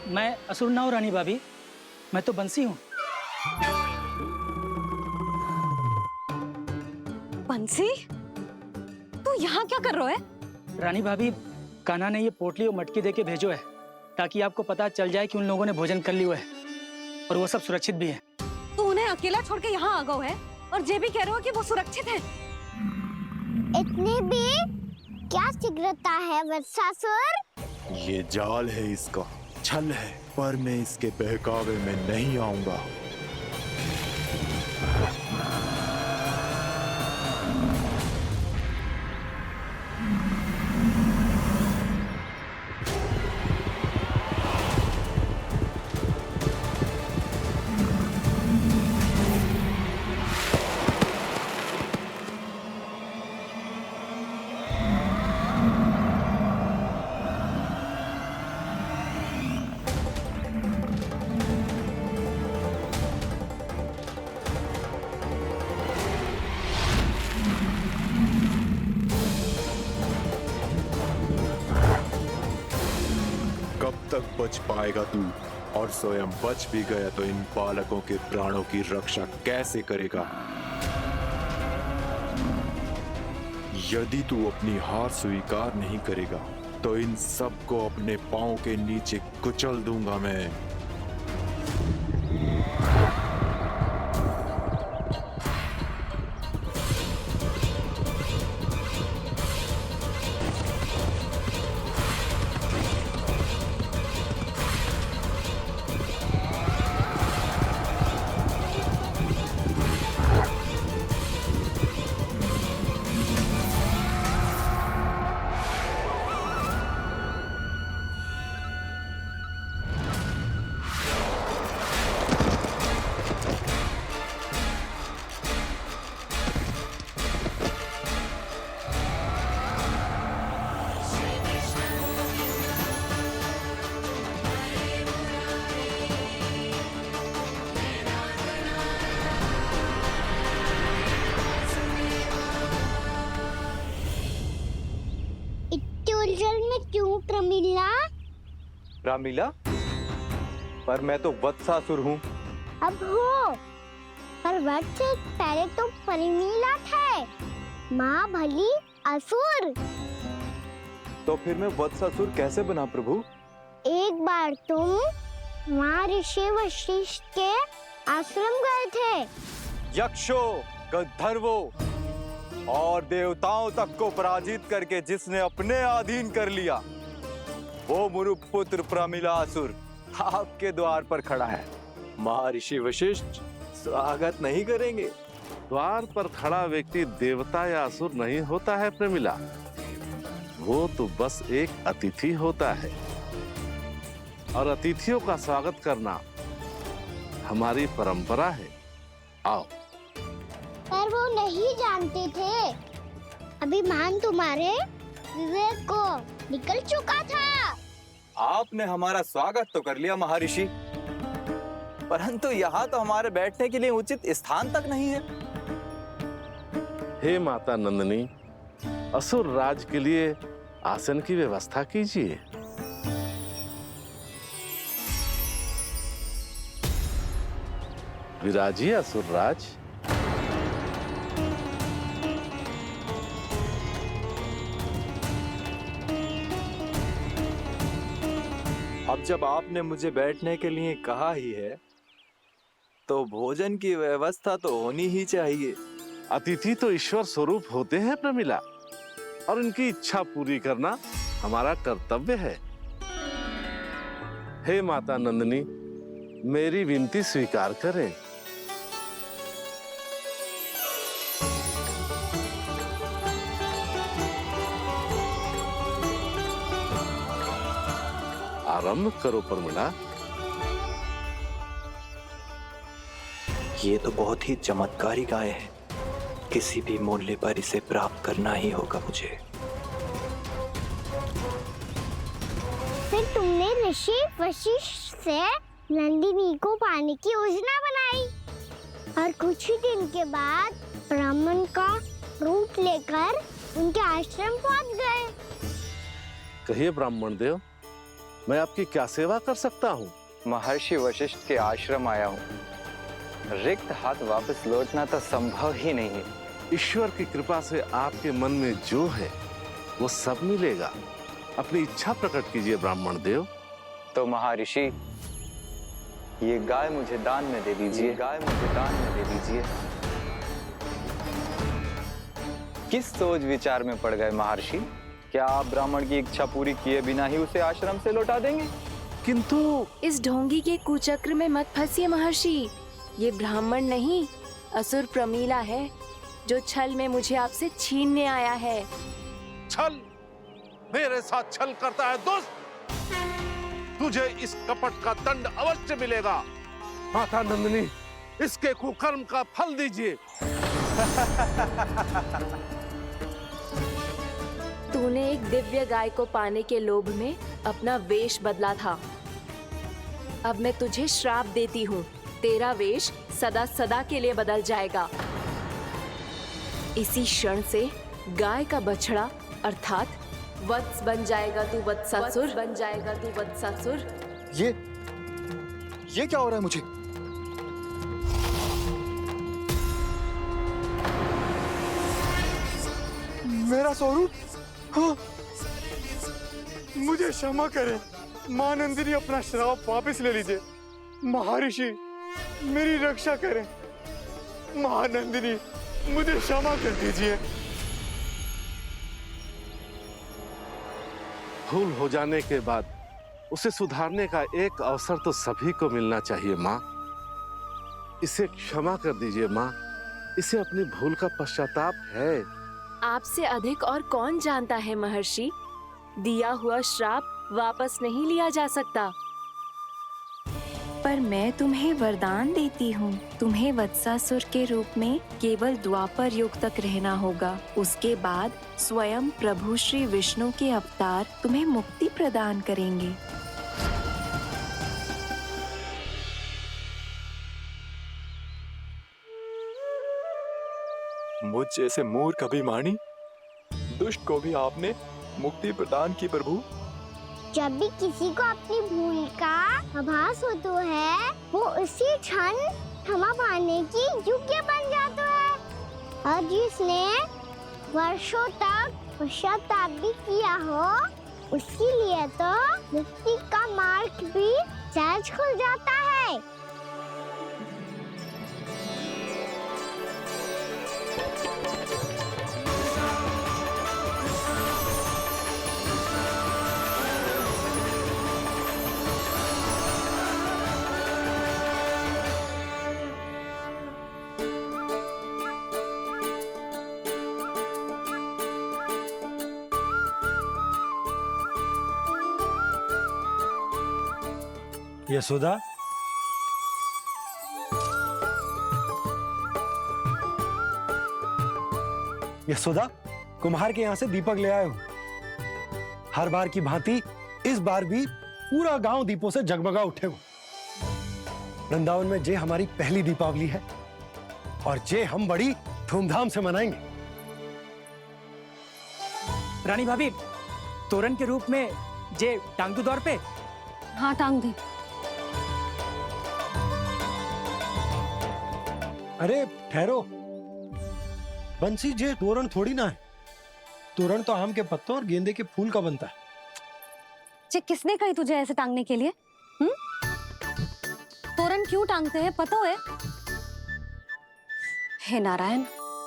मैं असुर ना हूँ रानी भाभी, मैं तो बंसी हूँ। बंसी, तू यहाँ क्या कर रहा है? रानी भाभी, कान्हा ने ये पोटली और मटकी देके भेजो है ताकि आपको पता चल जाए कि उन लोगों ने भोजन कर लिया है और वो सब सुरक्षित भी है। तू उन्हें अकेला छोड़ के यहाँ आ गया है और ये भी कह रहा हो कि वो सुरक्षित है। इतनी भी क्या शीघ्रता है वत्सासुर? ये जाल है, इसका छल है, पर मैं इसके बहकावे में नहीं आऊंगा। कब तक बच पाएगा तू? और स्वयं बच भी गया तो इन बालकों के प्राणों की रक्षा कैसे करेगा? यदि तू अपनी हार स्वीकार नहीं करेगा तो इन सबको अपने पांव के नीचे कुचल दूंगा मैं। उलझन में क्यों प्रमिला? रामीला, पर मैं तो वत्सासुर हूँ। अब हो, पर वत्स से पहले तो प्रमिला थे, माँ भली असुर। तो फिर मैं वत्सासुर कैसे बना प्रभु? एक बार तुम माँ ऋषि वशिष्ठ के आश्रम गए थे। यक्षों, गंधर्वों और देवताओं तक को पराजित करके जिसने अपने अधीन कर लिया, वो मुरुपुत्र प्रमिलासुर आपके द्वार पर खड़ा है। महर्षि वशिष्ठ स्वागत नहीं करेंगे। द्वार पर खड़ा व्यक्ति देवता या असुर नहीं होता है प्रमिला, वो तो बस एक अतिथि होता है और अतिथियों का स्वागत करना हमारी परंपरा है। आओ। पर वो नहीं जानते थे, अभिमान तुम्हारे विवेक को निकल चुका था। आपने हमारा स्वागत तो कर लिया महर्षि, परंतु यहाँ तो हमारे बैठने के लिए उचित स्थान तक नहीं है। हे माता नंदिनी, असुर राज के लिए आसन की व्यवस्था कीजिए। विराजिए असुर राज। अब जब आपने मुझे बैठने के लिए कहा ही है, तो भोजन की व्यवस्था तो होनी ही चाहिए। अतिथि तो ईश्वर स्वरूप होते हैं प्रमिला, और उनकी इच्छा पूरी करना हमारा कर्तव्य है। हे माता नंदिनी, मेरी विनती स्वीकार करें। आरंभ करो प्रमिला। ये तो बहुत ही चमत्कारी गाय है, किसी भी मूल्य पर इसे प्राप्त करना ही होगा मुझे। फिर तुमने ऋषि वशिष्ठ से नंदिनी को पाने की योजना बनाई और कुछ ही दिन के बाद ब्राह्मण का रूप लेकर उनके आश्रम पहुंच गए। कहिए ब्राह्मण देव, मैं आपकी क्या सेवा कर सकता हूँ? महर्षि वशिष्ठ के आश्रम आया हूँ। रिक्त हाथ वापस लौटना तो संभव ही नहीं है। ईश्वर की कृपा से आपके मन में जो है वो सब मिलेगा। अपनी इच्छा प्रकट कीजिए ब्राह्मण देव। तो महर्षि, ये गाय मुझे दान में दे दीजिए। गाय मुझे दान में दे दीजिए। किस सोच विचार में पड़ गए महर्षि? क्या आप ब्राह्मण की इच्छा पूरी किए बिना ही उसे आश्रम से लौटा देंगे? किंतु इस ढोंगी के कुचक्र में मत फंसिए महर्षि। ये ब्राह्मण नहीं, असुर प्रमीला है, जो छल में मुझे आपसे छीनने आया है। छल? मेरे साथ छल करता है दुष्ट? तुझे इस कपट का दंड अवश्य मिलेगा। माता नंदिनी, इसके कुकर्म का फल दीजिए। तूने एक दिव्य गाय को पाने के लोभ में अपना वेश बदला था। अब मैं तुझे श्राप देती हूँ, तेरा वेश सदा सदा के लिए बदल जाएगा। इसी क्षण से गाय का बछड़ा अर्थात वत्स बन जाएगा तू वत्सासुर, बन जाएगा तू वत्सासुर। ये क्या हो रहा है मुझे? मेरा स्वरूप? हाँ। मुझे क्षमा करें मां नंदिनी, अपना श्राप वापस ले लीजिए। महर्षि, मेरी रक्षा करें। मां नंदिनी, मुझे क्षमा कर दीजिए। भूल हो जाने के बाद उसे सुधारने का एक अवसर तो सभी को मिलना चाहिए माँ। इसे क्षमा कर दीजिए माँ। इसे अपनी भूल का पश्चाताप है। आपसे अधिक और कौन जानता है महर्षि, दिया हुआ श्राप वापस नहीं लिया जा सकता। पर मैं तुम्हें वरदान देती हूँ, तुम्हें वत्सासुर के रूप में केवल द्वापर युग तक रहना होगा। उसके बाद स्वयं प्रभु श्री विष्णु के अवतार तुम्हें मुक्ति प्रदान करेंगे। मुझ जैसे मूर्ख अभिमानी दुष्ट को भी आपने मुक्ति प्रदान की प्रभु। जब भी किसी को अपनी भूल का आभास होता है, वो उसी क्षण क्षमा पाने की योग्य बन जाता है। और जिसने वर्षों तक पश्चाताप भी किया हो, उसके लिए तो मुक्ति का मार्ग भी सहज खुल जाता है। यशोदा, यशोदा, कुम्हार के यहाँ से दीपक ले आए हूं। हर बार की भांति इस बार भी पूरा गांव दीपों से जगमगा उठे हो। वृंदावन में जे हमारी पहली दीपावली है और जे हम बड़ी धूमधाम से मनाएंगे। रानी भाभी, तोरण के रूप में जे टांग दो दौर पे। हाँ, टांग दे। अरे ठहरो, बंसी, जे तोरण थोड़ी ना है। तोरण तो आम के पत्तों और गेंदे के फूल का बनता है। जे किसने कही तुझे ऐसे टांगने के लिए? तोरण क्यों टांगते हैं पता है? हे नारायण,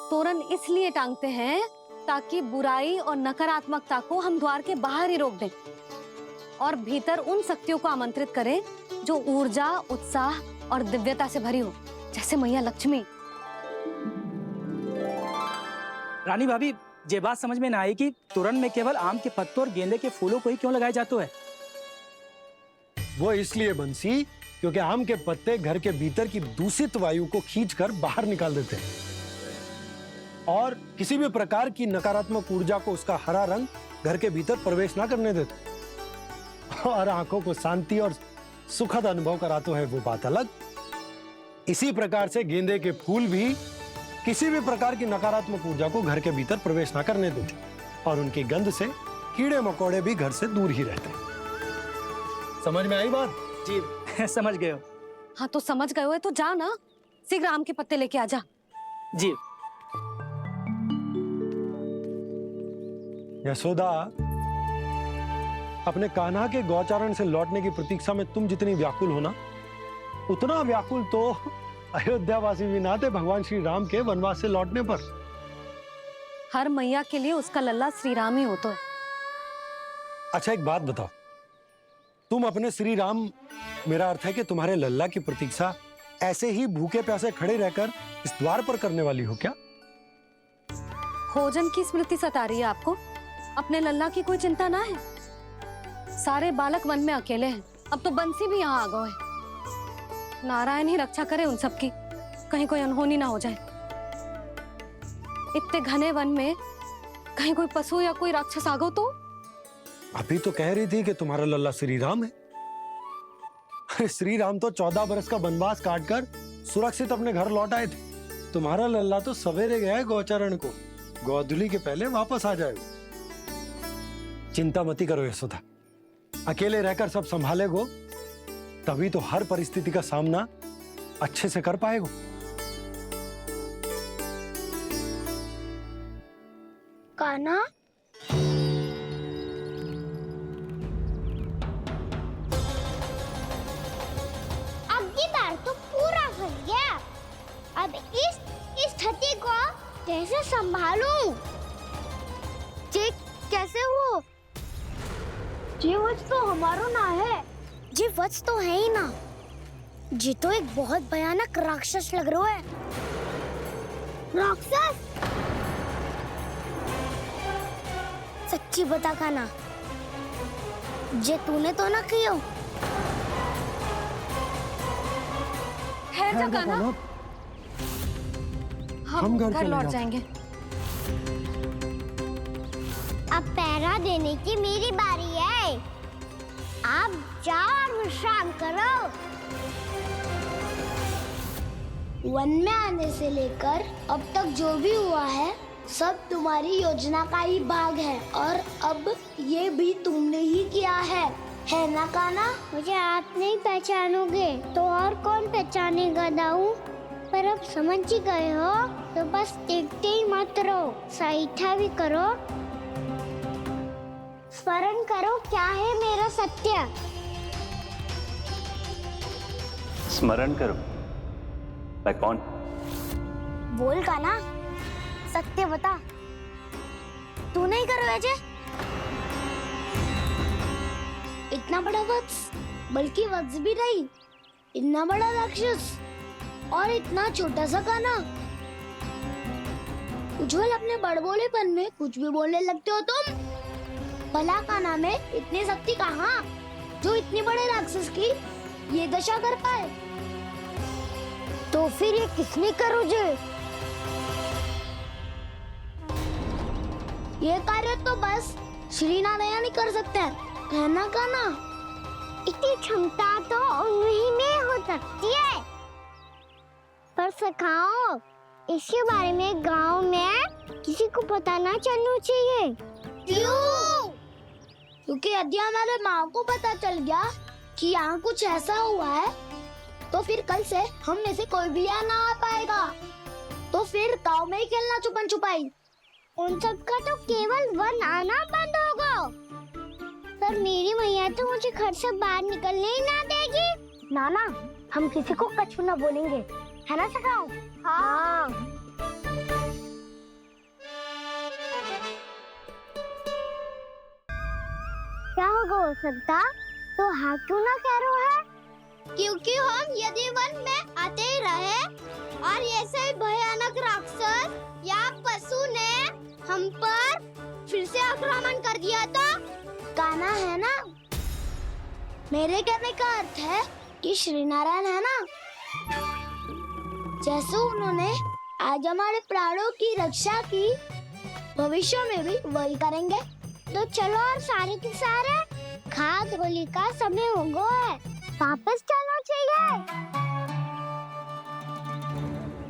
तोरण इसलिए टांगते हैं ताकि बुराई और नकारात्मकता को हम द्वार के बाहर ही रोक दें और भीतर उन शक्तियों को आमंत्रित करें जो ऊर्जा, उत्साह और दिव्यता से भरी हो, जैसे मैया लक्ष्मी। रानी भाभी, ये बात समझ में ना आई कि तोरण में केवल आम के पत्तों और गेंदे के फूलों को ही क्यों लगाया जाता है? वो इसलिए बंसी, क्योंकि आम के पत्ते घर के भीतर की दूषित वायु को खींचकर बाहर निकाल देते हैं और किसी भी प्रकार की नकारात्मक ऊर्जा को उसका हरा रंग घर के भीतर प्रवेश ना करने देते और आंखों को शांति और सुखद अनुभव कराते है, वो बात अलग। इसी प्रकार से गेंदे के फूल भी किसी भी प्रकार की नकारात्मक ऊर्जा को घर के भीतर प्रवेश ना करने देते और उनकी गंध से कीड़े मकोड़े भी घर से दूर ही रहते हैं। समझ में आई बात? जी समझ गए हो। हाँ तो समझ गए हो तो जा ना, शीघ्र आम के पत्ते लेके आजा। जी यशोदा, अपने कान्हा के गौचारण से लौटने की प्रतीक्षा में तुम जितनी व्याकुल हो ना, उतना व्याकुल तो अयोध्यावासी भी ना थे भगवान श्री राम के वनवास से लौटने पर। हर मैया के लिए उसका लल्ला श्री राम ही होता है। अच्छा एक बात बताओ, तुम अपने श्री राम, मेरा अर्थ है कि तुम्हारे लल्ला की प्रतीक्षा ऐसे ही भूखे प्यासे खड़े रहकर इस द्वार पर करने वाली हो क्या? भोजन की स्मृति सता रही है आपको? अपने लल्ला की कोई चिंता ना है। सारे बालक वन में अकेले हैं, अब तो बंसी भी यहाँ आ गए हैं। नारायण ही रक्षा करे उन सबकी, कहीं कोई अनहोनी ना हो जाए। इतने घने वन में कहीं कोई पशु या कोई राक्षस आ गो तो? अभी तो कह रही थी कि तुम्हारा लल्ला श्री राम है। अरे श्री राम तो 14 बरस का वनवास काटकर सुरक्षित अपने घर लौट आए थे। तुम्हारा लल्ला तो सवेरे गया है गौचरण को, गोधूली के पहले वापस आ जाएगा। चिंता मती करो यशोदा, अकेले रहकर सब संभालेगो तभी तो हर परिस्थिति का सामना अच्छे से कर पाएगो। कान्हा, अब की बार तो पूरा फंस गया। अब इस स्थिति को कैसे संभालूं? जी कैसे हो? जी वत्स तो हमारो ना है। जी वत्स तो है ही ना। जी तो एक बहुत भयानक राक्षस लग रहा है। राक्षस? सच्ची बता कान्हा, जे तूने तो ना कियो? है जा कान्हा, हम घर लौट जाएंगे। अब पहरा देने की मेरी बारी है। आप जाओ और विश्राम करो। वन में आने से लेकर अब तक जो भी हुआ है सब तुम्हारी योजना का ही भाग है, और अब ये भी तुमने ही किया है ना कान्हा? मुझे आप नहीं पहचानोगे तो और कौन पहचानेगा दाऊ? पर अब समझ ही गए हो तो बस देखते ही मत रहो, सहीठा भी करो। स्मरण करो क्या है मेरा सत्य। स्मरण करो? मैं कौन? बोल कान्हा, सत्य बता। तू नहीं करो अजय? इतना बड़ा वत्स, बल्कि वत्स भी नहीं, इतना बड़ा राक्षस और इतना छोटा सा कान्हा। उज्जवल अपने बड़बोलेपन में कुछ भी बोलने लगते हो तुम। भला कान्हा में इतनी शक्ति कहाँ जो इतनी बड़े राक्षस की ये दशा कर पाए? तो फिर ये किसने करो जे? ये कार्य तो बस श्री नारायण ही कर सकते हैं, है ना कान्हा? इतनी क्षमता तो उन्हीं में हो सकती है, पर सखाओ इसके बारे में गांव में किसी को पता ना चलना चाहिए। क्यों? क्योंकि यदि हमारे माँ को पता चल गया कि यहाँ कुछ ऐसा हुआ है तो फिर कल से हम में से कोई भी यहाँ ना आ पाएगा। तो फिर गांव में ही खेलना छुपन छुपाई। उन सब का तो केवल वन आना बंद होगा, पर मेरी मैया तो मुझे घर से बाहर निकलने ही ना देगी। नाना, हम किसी को कछु ना बोलेंगे, है ना सखाओ? हाँ। क्या होगा हो सकता? तो हाँ क्यों ना कह रहा है? क्योंकि हम यदि वन में आते ही रहे और ऐसे ही भयानक राक्षस या पशु ने हम पर फिर से आक्रमण कर दिया तो कान्हा, है ना? मेरे कहने का अर्थ है कि श्री नारायण है ना, जैसे उन्होंने आज हमारे प्राणों की रक्षा की, भविष्य में भी वही करेंगे। तो चलो और सारे के सारे खाद होली का समय हो गया है, वापस चलना चाहिए।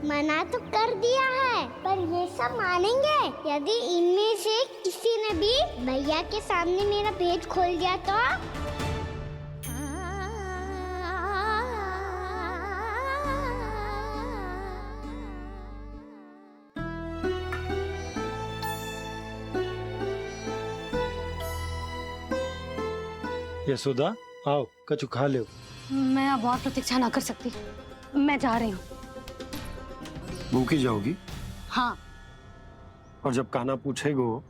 मना तो कर दिया है, पर ये सब मानेंगे यदि इनमें से किसी ने भी भैया के सामने मेरा पेट खोल दिया तो? यशोदा आओ कछु खा ले। मैं अब और प्रतीक्षा ना कर सकती, मैं जा रही हूँ। भूखी जाओगी? हाँ। और जब कान्हा पूछेगो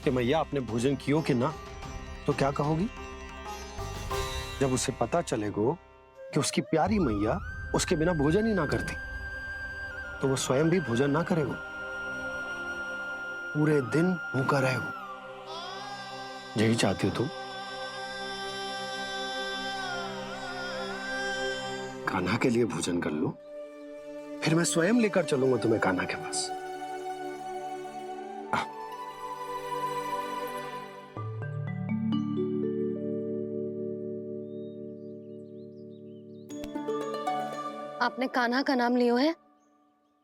कि मैया आपने भोजन कियो कि ना, तो क्या कहोगी? जब उसे पता चलेगो कि उसकी प्यारी मैया उसके बिना भोजन ही ना करती, तो वो स्वयं भी भोजन ना करेगो, पूरे दिन भूखा रहेगो। यही चाहती हो तुम? कान्हा के लिए भोजन कर लो, फिर मैं स्वयं लेकर चलूंगा तुम्हें कान्हा के पास। आपने कान्हा का नाम लियो है,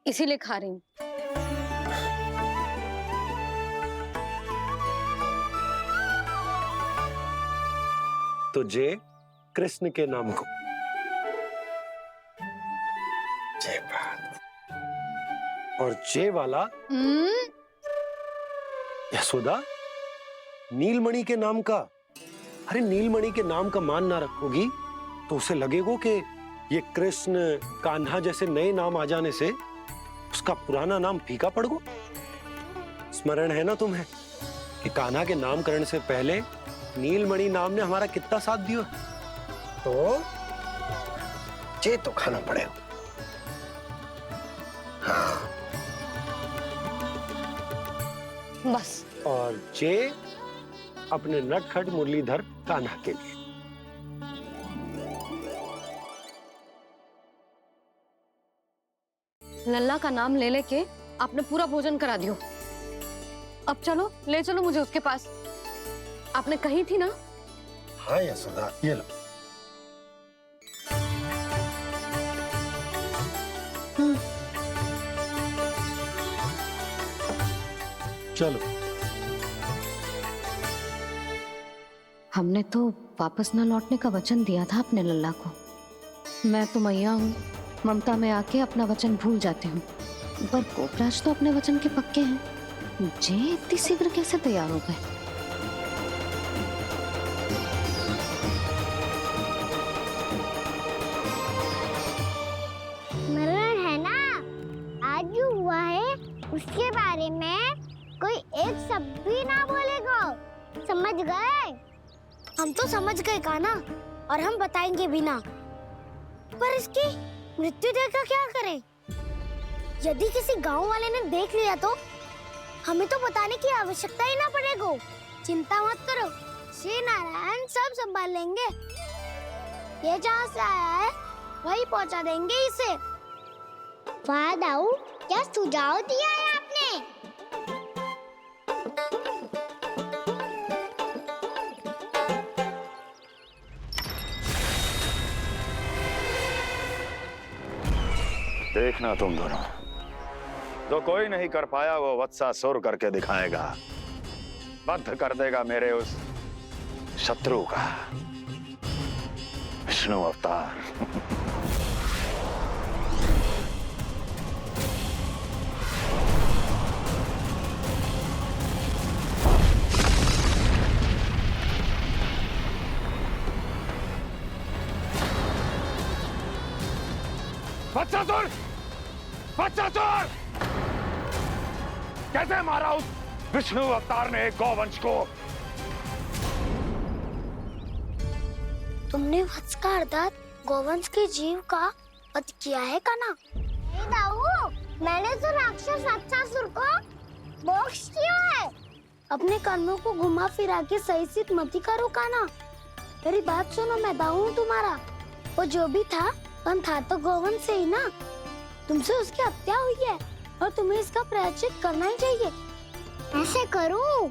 इसीलिए खा रही हूँ। तो जय कृष्ण के नाम को। जय बात। और जय वाला यशोदा नीलमणि के नाम का। अरे नीलमणि के नाम का मान ना रखोगी तो उसे लगेगा कि ये कृष्ण कान्हा जैसे नए नाम आ जाने से उसका पुराना नाम फीका पड़ गो। स्मरण है ना तुम्हें कि कान्हा के नामकरण से पहले नीलमणि नाम ने हमारा कितना साथ दिया? तो जे तो खाना पड़ेगा। हाँ। बस। और जे अपने नटखट मुरलीधर कान्हा के लिए। लल्ला का नाम ले लेके आपने पूरा भोजन करा दियो। अब चलो, ले चलो मुझे उसके पास। आपने कही थी ना? हाँ यशोदा, ये लो। चलो। हमने तो वापस न लौटने का वचन दिया था अपने लल्ला को। मैं तो मैया हूँ, ममता में आके अपना वचन भूल जाती हूँ, पर गोपराज तो अपने वचन के पक्के हैं। जे इतनी शीघ्र कैसे तैयार हो गए? स्मरण है ना, आज जो हुआ है उसके बारे में कोई एक शब्द भी ना बोलेगा। समझ गए? हम तो समझ गए कान्हा, और हम बताएंगे भी ना। पर इसकी मृत्यु देखकर क्या करें? यदि किसी गांव वाले ने देख लिया तो हमें तो बताने की आवश्यकता ही ना पड़ेगा। चिंता मत करो, श्री नारायण सब संभाल लेंगे। ये जहाँ से आया है वही पहुँचा देंगे इसे। वाह दाऊ, क्या सुझाव दिया है आपने। देखना तुम दोनों, जो कोई नहीं कर पाया वो वत्सासुर करके दिखाएगा। बद्ध कर देगा मेरे उस शत्रु का विष्णु अवतार। वत्सासुर! वत्सासुर! कैसे मारा उस विष्णु अवतार ने गौवंश को? तुमने वत्स का अर्थात गौवंश के जीव का वध किया है कान्हा? नहीं दाऊ, मैंने तो राक्षस वत्सासुर को मोक्ष दिया है। अपने कर्मों को घुमा फिरा के सही सिद्ध मत करो कान्हा। मेरी बात सुनो, मैं दाऊ हूँ तुम्हारा। वो जो भी था था तो गौवंश से ही ना। तुमसे उसकी हत्या हुई है और तुम्हें इसका प्रायश्चित करना ही चाहिए। ऐसे करूं?